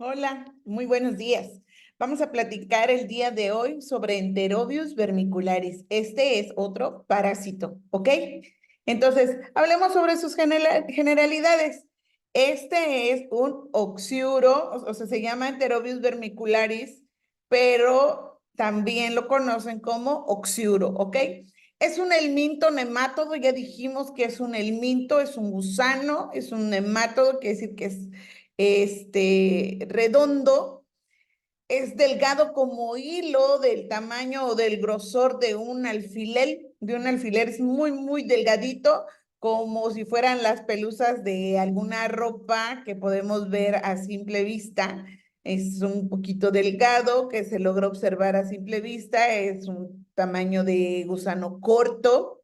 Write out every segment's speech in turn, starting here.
Hola, muy buenos días. Vamos a platicar el día de hoy sobre Enterobius vermicularis. Este es otro parásito, ¿ok? Entonces, hablemos sobre sus generalidades. Este es un oxiuro, o sea, se llama Enterobius vermicularis, pero también lo conocen como oxiuro, ¿ok? Es un helminto nemátodo, ya dijimos que es un helminto, es un gusano, es un nemátodo, quiere decir que es redondo, es delgado como hilo, del tamaño o del grosor de un alfiler, es muy, muy delgadito, como si fueran las pelusas de alguna ropa que podemos ver a simple vista. Es un poquito delgado, que se logra observar a simple vista, es un tamaño de gusano corto.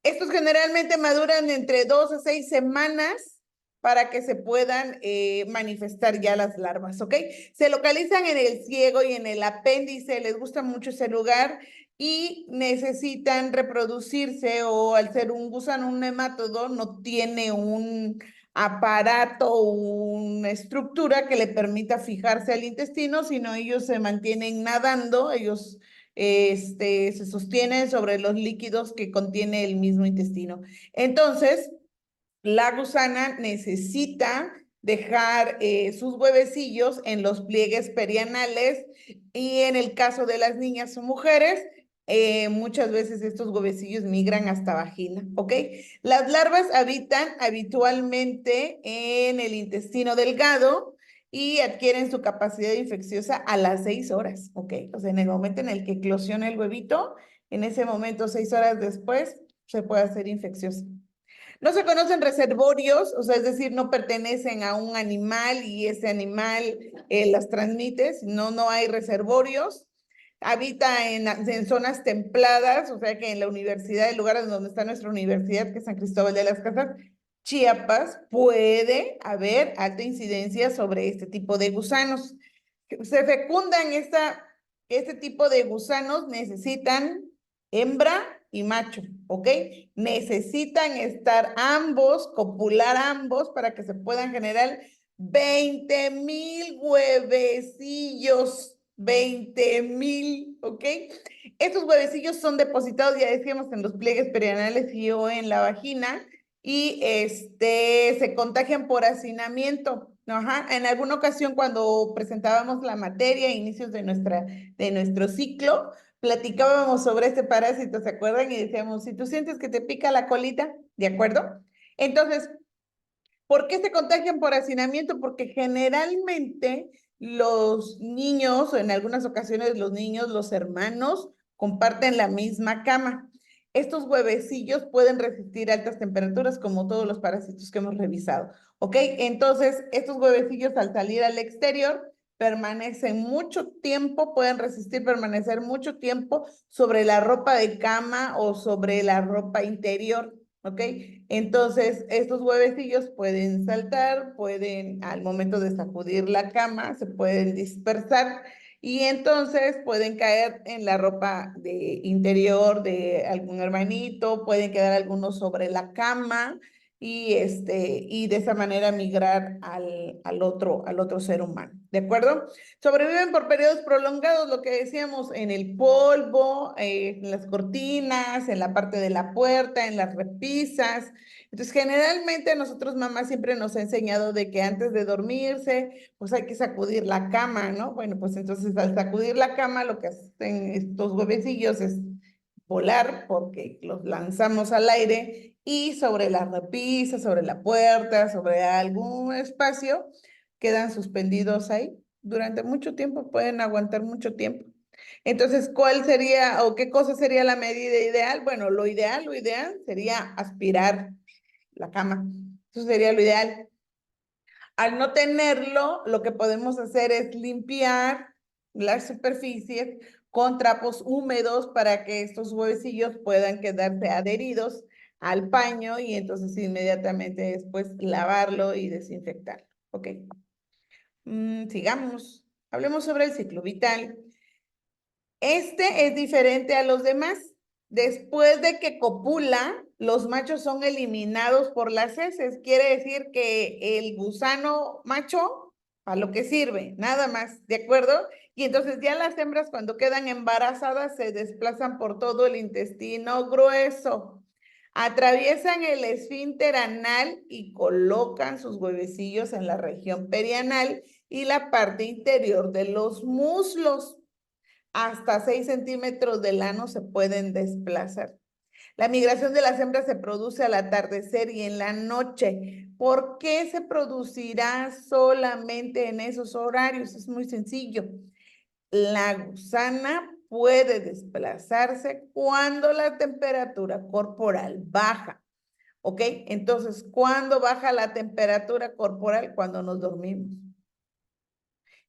Estos generalmente maduran entre 2 a 6 semanas para que se puedan manifestar ya las larvas, ¿ok? Se localizan en el ciego y en el apéndice, les gusta mucho ese lugar y necesitan reproducirse, o al ser un gusano, un nematodo, no tiene un aparato o una estructura que le permita fijarse al intestino, sino ellos se mantienen nadando, ellos se sostienen sobre los líquidos que contiene el mismo intestino. Entonces, la gusana necesita dejar sus huevecillos en los pliegues perianales, y en el caso de las niñas o mujeres, muchas veces estos huevecillos migran hasta vagina, ¿ok? Las larvas habitan habitualmente en el intestino delgado y adquieren su capacidad infecciosa a las 6 horas, ¿ok? O sea, en el momento en el que eclosiona el huevito, en ese momento, 6 horas después, se puede hacer infecciosa. No se conocen reservorios, o sea, es decir, no pertenecen a un animal y ese animal las transmite, no hay reservorios. Habita en zonas templadas, o sea que en la universidad, el lugar donde está nuestra universidad, que es San Cristóbal de las Casas, Chiapas, puede haber alta incidencia sobre este tipo de gusanos. Se fecundan este tipo de gusanos, necesitan hembra y macho, ¿ok? Necesitan estar ambos, copular ambos, para que se puedan generar 20,000 huevecillos, 20,000, ¿ok? Estos huevecillos son depositados, ya decíamos, en los pliegues perianales y o en la vagina, y se contagian por hacinamiento. Ajá. En alguna ocasión, cuando presentábamos la materia a inicios de nuestro ciclo, platicábamos sobre este parásito, ¿se acuerdan? Y decíamos, si tú sientes que te pica la colita, ¿de acuerdo? Entonces, ¿por qué se contagian por hacinamiento? Porque generalmente los niños, o en algunas ocasiones los niños, los hermanos, comparten la misma cama. Estos huevecillos pueden resistir altas temperaturas, como todos los parásitos que hemos revisado, ¿ok? Entonces, estos huevecillos, al salir al exterior, permanecen mucho tiempo, pueden resistir permanecer mucho tiempo sobre la ropa de cama o sobre la ropa interior, ¿ok? Entonces, estos huevecillos pueden saltar, pueden, al momento de sacudir la cama, se pueden dispersar y entonces pueden caer en la ropa de interior de algún hermanito, pueden quedar algunos sobre la cama y de esa manera migrar al otro ser humano, ¿de acuerdo? Sobreviven por periodos prolongados, lo que decíamos, en el polvo, en las cortinas, en la parte de la puerta, en las repisas. Entonces, generalmente nosotros mamás siempre nos ha enseñado de que antes de dormirse, pues hay que sacudir la cama, ¿no? Bueno, pues entonces al sacudir la cama, lo que hacen estos huevecillos es volar, porque los lanzamos al aire y sobre la repisa, sobre la puerta, sobre algún espacio, quedan suspendidos ahí durante mucho tiempo, pueden aguantar mucho tiempo. Entonces, ¿cuál sería o qué cosa sería la medida ideal? Bueno, lo ideal sería aspirar la cama. Eso sería lo ideal. Al no tenerlo, lo que podemos hacer es limpiar las superficies con trapos húmedos para que estos huevecillos puedan quedarse adheridos al paño, y entonces inmediatamente después lavarlo y desinfectarlo. ¿Ok? Sigamos. Hablemos sobre el ciclo vital. Este es diferente a los demás. Después de que copula, los machos son eliminados por las heces. Quiere decir que el gusano macho para lo que sirve, nada más, ¿de acuerdo? Y entonces ya las hembras cuando quedan embarazadas se desplazan por todo el intestino grueso, atraviesan el esfínter anal y colocan sus huevecillos en la región perianal y la parte interior de los muslos. Hasta 6 centímetros del ano se pueden desplazar. La migración de las hembras se produce al atardecer y en la noche. ¿Por qué se producirá solamente en esos horarios? Es muy sencillo. La gusana puede desplazarse cuando la temperatura corporal baja. ¿Ok? Entonces, ¿cuándo baja la temperatura corporal? Cuando nos dormimos.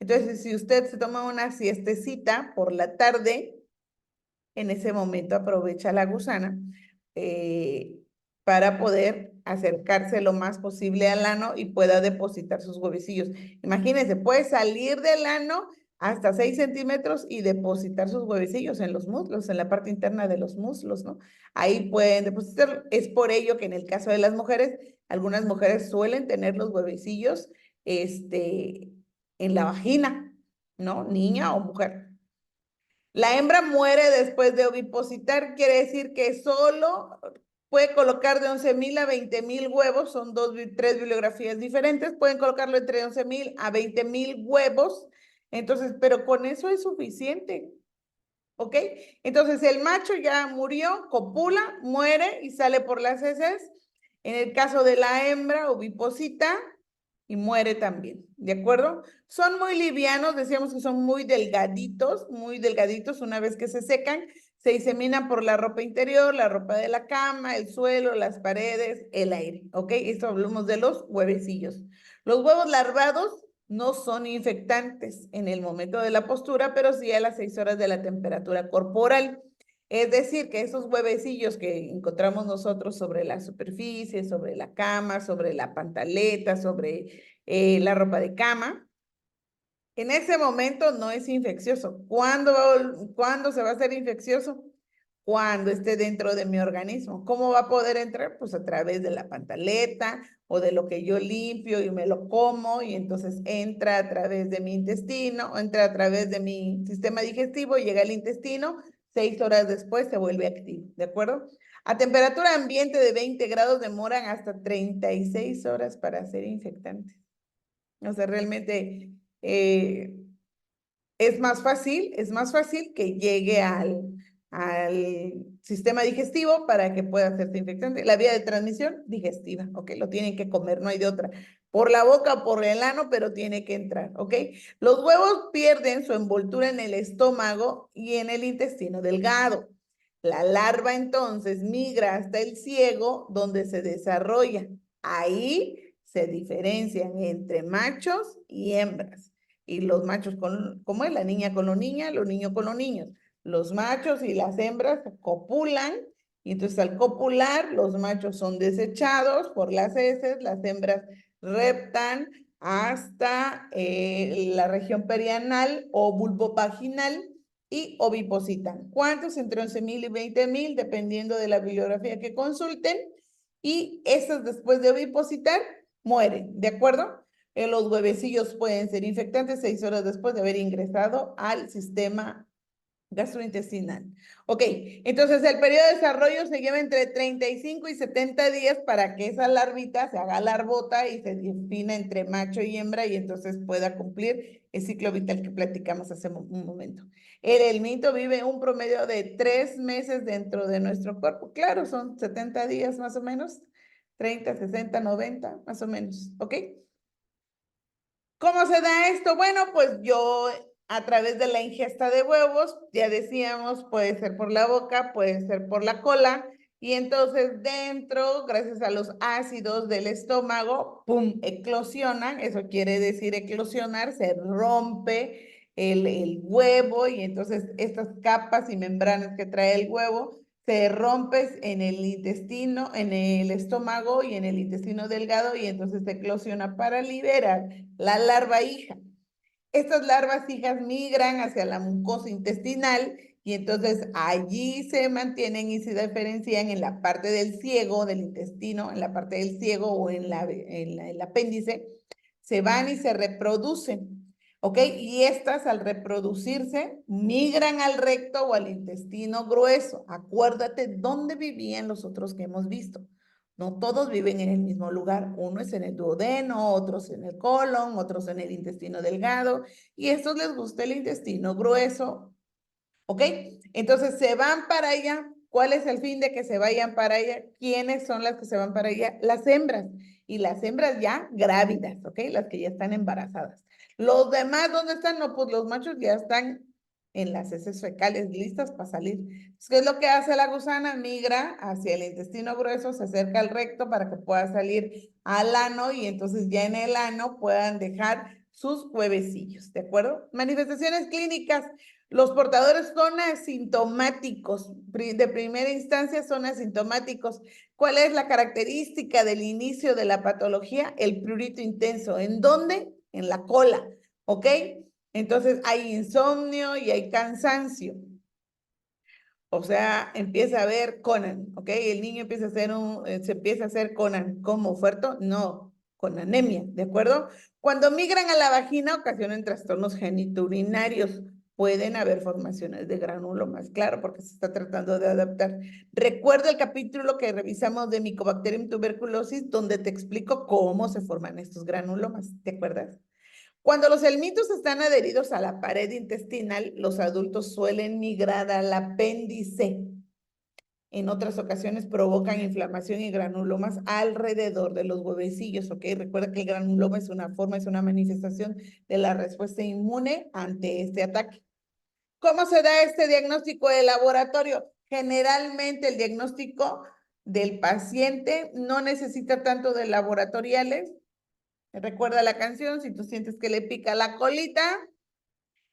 Entonces, si usted se toma una siestecita por la tarde, en ese momento aprovecha la gusana para poder acercarse lo más posible al ano y pueda depositar sus huevecillos. Imagínense, puede salir del ano hasta 6 centímetros y depositar sus huevecillos en los muslos, en la parte interna de los muslos, ¿no? Ahí pueden depositar. Es por ello que en el caso de las mujeres, algunas mujeres suelen tener los huevecillos en la vagina, ¿no? Niña o mujer. La hembra muere después de ovipositar, quiere decir que solo puede colocar de 11,000 a 20,000 huevos, son tres bibliografías diferentes, pueden colocarlo entre 11,000 a 20,000 huevos, entonces, pero con eso es suficiente, ¿ok? Entonces el macho ya murió, copula, muere y sale por las heces. En el caso de la hembra, oviposita y muere también, ¿de acuerdo? Son muy livianos, decíamos que son muy delgaditos, una vez que se secan, se diseminan por la ropa interior, la ropa de la cama, el suelo, las paredes, el aire, ¿ok? Esto hablamos de los huevecillos. Los huevos larvados no son infectantes en el momento de la postura, pero sí a las 6 horas de la temperatura corporal. Es decir, que esos huevecillos que encontramos nosotros sobre la superficie, sobre la cama, sobre la pantaleta, sobre la ropa de cama, en ese momento no es infeccioso. ¿Cuándo se va a hacer infeccioso? Cuando esté dentro de mi organismo. ¿Cómo va a poder entrar? Pues a través de la pantaleta o de lo que yo limpio y me lo como y entonces entra a través de mi intestino, entra a través de mi sistema digestivo, llega al intestino, 6 horas después se vuelve activo, ¿de acuerdo? A temperatura ambiente de 20 grados demoran hasta 36 horas para ser infectantes. O sea, realmente es más fácil que llegue al sistema digestivo para que pueda hacerse infectante. La vía de transmisión, digestiva, ¿ok? Lo tienen que comer, no hay de otra. Por la boca o por el ano, pero tiene que entrar, ¿ok? Los huevos pierden su envoltura en el estómago y en el intestino delgado. La larva entonces migra hasta el ciego donde se desarrolla. Ahí se diferencian entre machos y hembras. Y los machos ¿cómo es? La niña con los niños con los niños. Los machos y las hembras copulan, y entonces al copular los machos son desechados por las heces, las hembras reptan hasta la región perianal o vulvovaginal y ovipositan. ¿Cuántos? Entre 11,000 y 20,000, dependiendo de la bibliografía que consulten. Y esas después de ovipositar mueren, ¿de acuerdo? Los huevecillos pueden ser infectantes 6 horas después de haber ingresado al sistema gastrointestinal. Ok, entonces el periodo de desarrollo se lleva entre 35 y 70 días para que esa larvita se haga larvota y se defina entre macho y hembra y entonces pueda cumplir el ciclo vital que platicamos hace un momento. El helminto vive un promedio de 3 meses dentro de nuestro cuerpo. Claro, son 70 días más o menos, 30, 60, 90, más o menos, ¿ok? ¿Cómo se da esto? Bueno, pues yo a través de la ingesta de huevos, ya decíamos, puede ser por la boca, puede ser por la cola, y entonces dentro, gracias a los ácidos del estómago, ¡pum!, eclosionan, eso quiere decir eclosionar, se rompe el huevo y entonces estas capas y membranas que trae el huevo se rompes en el intestino, en el estómago y en el intestino delgado y entonces se eclosiona para liberar la larva hija. Estas larvas hijas migran hacia la mucosa intestinal y entonces allí se mantienen y se diferencian en la parte del ciego del intestino, en la parte del ciego o en el apéndice, se van y se reproducen, ¿ok? Y estas al reproducirse migran al recto o al intestino grueso. Acuérdate dónde vivían los otros que hemos visto. No todos viven en el mismo lugar. Uno es en el duodeno, otros en el colon, otros en el intestino delgado. Y a estos les gusta el intestino grueso, ¿ok? Entonces se van para allá. ¿Cuál es el fin de que se vayan para allá? ¿Quiénes son las que se van para allá? Las hembras. Y las hembras ya grávidas, ¿ok? Las que ya están embarazadas. Los demás, ¿dónde están? No, pues los machos ya están en las heces fecales, listas para salir. Entonces, ¿qué es lo que hace la gusana? Migra hacia el intestino grueso, se acerca al recto para que pueda salir al ano y entonces ya en el ano puedan dejar sus huevecillos, ¿de acuerdo? Manifestaciones clínicas. Los portadores son asintomáticos, de primera instancia son asintomáticos. ¿Cuál es la característica del inicio de la patología? El prurito intenso. ¿En dónde? En la cola, ¿ok? Entonces hay insomnio y hay cansancio. O sea, empieza a ver Conan, ¿ok? El niño empieza a hacer se empieza a hacer Conan. ¿Cómo? ¿Fuerto? No, con anemia, ¿de acuerdo? Cuando migran a la vagina ocasionan trastornos genitourinarios. Pueden haber formaciones de granulomas, claro, porque se está tratando de adaptar. Recuerda el capítulo que revisamos de Mycobacterium tuberculosis, donde te explico cómo se forman estos granulomas, ¿te acuerdas? Cuando los helmintos están adheridos a la pared intestinal, los adultos suelen migrar al apéndice. En otras ocasiones provocan inflamación y granulomas alrededor de los huevecillos, ¿ok? Recuerda que el granuloma es una forma, es una manifestación de la respuesta inmune ante este ataque. ¿Cómo se da este diagnóstico de laboratorio? Generalmente el diagnóstico del paciente no necesita tanto de laboratoriales. Recuerda la canción, si tú sientes que le pica la colita,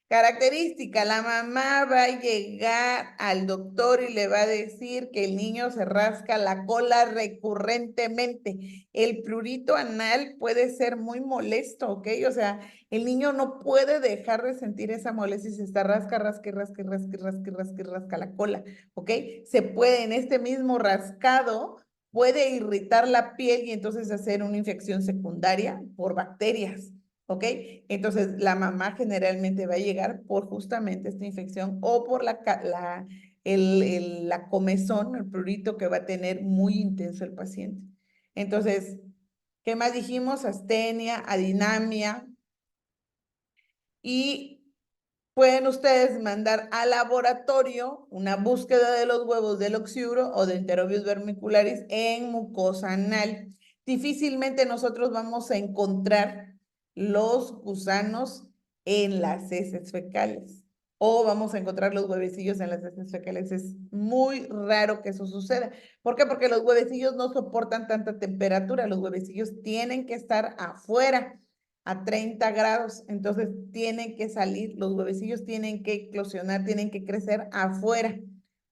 característica, la mamá va a llegar al doctor y le va a decir que el niño se rasca la cola recurrentemente. El prurito anal puede ser muy molesto, ¿ok? O sea, el niño no puede dejar de sentir esa molestia y se está rasca, rasca, rasca, rasca, rasca, rasca, rasca la cola, ¿ok? Se puede en este mismo rascado puede irritar la piel y entonces hacer una infección secundaria por bacterias. ¿Ok? Entonces, la mamá generalmente va a llegar por justamente esta infección o por la comezón, el prurito que va a tener muy intenso el paciente. Entonces, ¿qué más dijimos? Astenia, adinamia y pueden ustedes mandar al laboratorio una búsqueda de los huevos del oxiuro o de Enterobius vermicularis en mucosa anal. Difícilmente nosotros vamos a encontrar los gusanos en las heces fecales o vamos a encontrar los huevecillos en las heces fecales. Es muy raro que eso suceda. ¿Por qué? Porque los huevecillos no soportan tanta temperatura. Los huevecillos tienen que estar afuera a 30 grados, entonces tienen que salir, los huevecillos tienen que eclosionar, tienen que crecer afuera.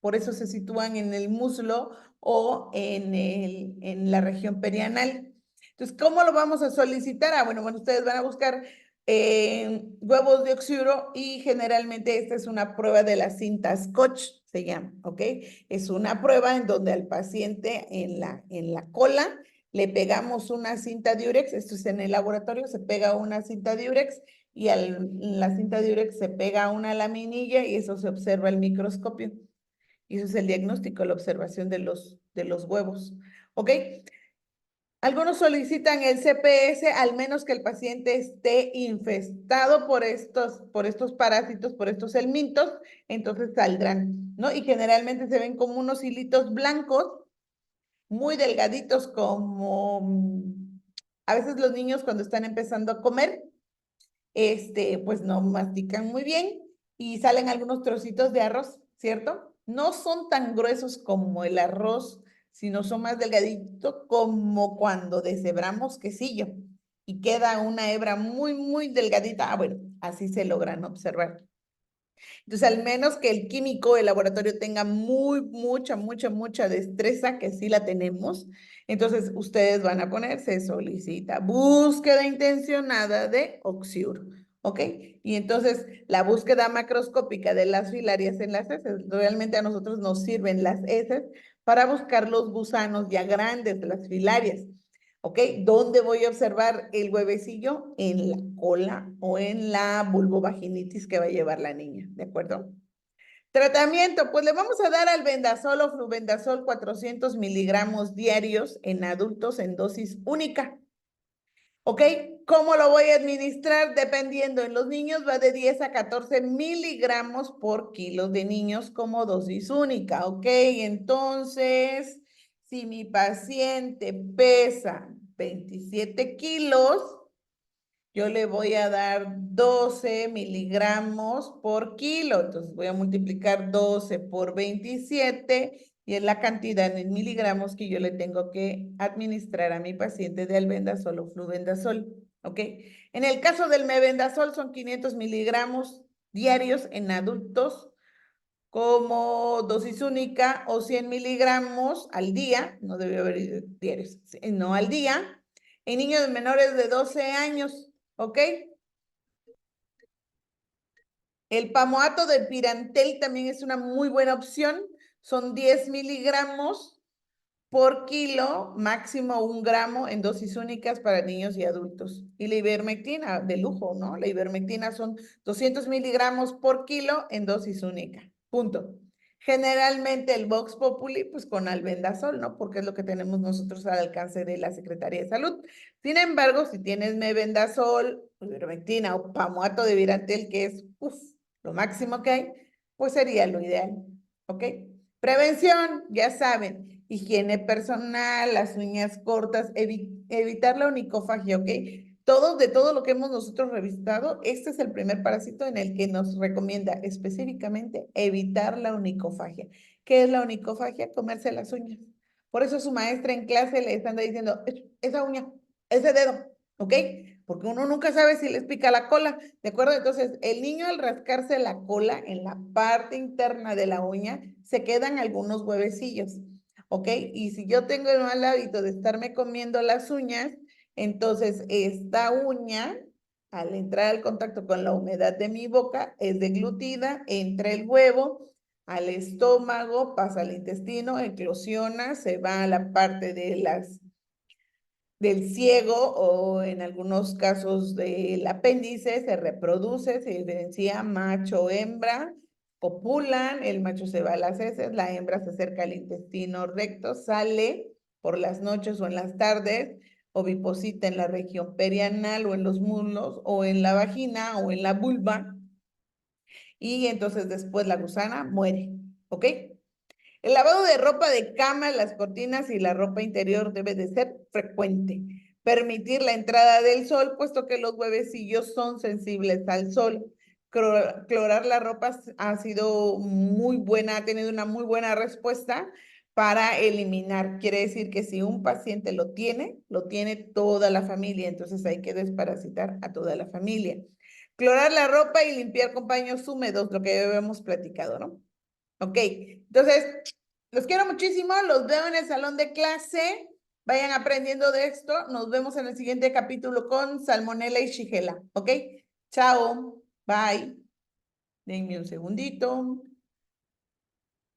Por eso se sitúan en el muslo o en la región perianal. Entonces, ¿cómo lo vamos a solicitar? Bueno, ustedes van a buscar huevos de oxiuro y generalmente esta es una prueba de la cinta Scotch, se llama, ¿ok? Es una prueba en donde al paciente en la cola le pegamos una cinta diurex, esto es en el laboratorio, se pega una cinta diurex y en la cinta diurex se pega una laminilla y eso se observa al microscopio. Y eso es el diagnóstico, la observación de los huevos. ¿Ok? Algunos solicitan el CPS al menos que el paciente esté infestado por estos parásitos, por estos helmintos, entonces saldrán, ¿no? Y generalmente se ven como unos hilitos blancos muy delgaditos como a veces los niños cuando están empezando a comer, pues no mastican muy bien y salen algunos trocitos de arroz, ¿cierto? No son tan gruesos como el arroz, sino son más delgaditos como cuando deshebramos quesillo y queda una hebra muy, muy delgadita. Bueno, así se logran observar. Entonces, al menos que el químico, el laboratorio tenga mucha destreza, que sí la tenemos, entonces ustedes van a poner, se solicita búsqueda intencionada de oxiuro, ¿ok? Y entonces la búsqueda macroscópica de las filarias en las heces, realmente a nosotros nos sirven las heces para buscar los gusanos ya grandes de las filarias. ¿Ok? ¿Dónde voy a observar el huevecillo? En la cola o en la vulvovaginitis que va a llevar la niña, ¿de acuerdo? Tratamiento, pues le vamos a dar albendazol o flubendazol 400 miligramos diarios en adultos en dosis única. ¿Ok? ¿Cómo lo voy a administrar? Dependiendo, en los niños va de 10 a 14 miligramos por kilo de niños como dosis única. ¿Ok? Entonces, si mi paciente pesa 27 kilos, yo le voy a dar 12 miligramos por kilo. Entonces voy a multiplicar 12 por 27 y es la cantidad en miligramos que yo le tengo que administrar a mi paciente de albendazol o flubendazol. ¿Ok? En el caso del mebendazol son 500 miligramos diarios en adultos como dosis única o 100 miligramos al día, no debe haber diarios, no al día, en niños menores de 12 años. ¿Ok? El pamoato de pirantel también es una muy buena opción. Son 10 miligramos por kilo, máximo 1 gramo en dosis únicas para niños y adultos. Y la ivermectina, de lujo, ¿no? La ivermectina son 200 miligramos por kilo en dosis única. Punto. Generalmente el Vox Populi, pues con albendazol, ¿no? Porque es lo que tenemos nosotros al alcance de la Secretaría de Salud. Sin embargo, si tienes mebendazol, ivermectina o pamoato de virantel, que es, lo máximo que hay, pues sería lo ideal, ¿ok? Prevención, ya saben, higiene personal, las uñas cortas, evitar la onicofagia, ¿ok? De todo lo que hemos nosotros revisado, este es el primer parásito en el que nos recomienda específicamente evitar la onicofagia. ¿Qué es la onicofagia? Comerse las uñas. Por eso su maestra en clase le anda diciendo, esa uña, ese dedo, ¿ok? Porque uno nunca sabe si les pica la cola, ¿de acuerdo? Entonces, el niño al rascarse la cola en la parte interna de la uña, se quedan algunos huevecillos, ¿ok? Y si yo tengo el mal hábito de estarme comiendo las uñas, entonces esta uña, al entrar al contacto con la humedad de mi boca, es deglutida, entra el huevo al estómago, pasa al intestino, eclosiona, se va a la parte de del ciego o en algunos casos del apéndice, se reproduce, se diferencia macho, hembra, copulan, el macho se va a las heces, la hembra se acerca al intestino recto, sale por las noches o en las tardes, oviposita en la región perianal o en los muslos o en la vagina o en la vulva y entonces después la gusana muere, ¿ok? El lavado de ropa de cama, las cortinas y la ropa interior debe de ser frecuente. Permitir la entrada del sol, puesto que los huevecillos son sensibles al sol. Clorar la ropa ha sido muy buena, ha tenido una muy buena respuesta para eliminar. Quiere decir que si un paciente lo tiene toda la familia, entonces hay que desparasitar a toda la familia. Clorar la ropa y limpiar con paños húmedos, lo que ya habíamos platicado, ¿no? Ok, entonces, los quiero muchísimo, los veo en el salón de clase, vayan aprendiendo de esto, nos vemos en el siguiente capítulo con Salmonella y Shigella, ¿ok? Chao, bye, denme un segundito.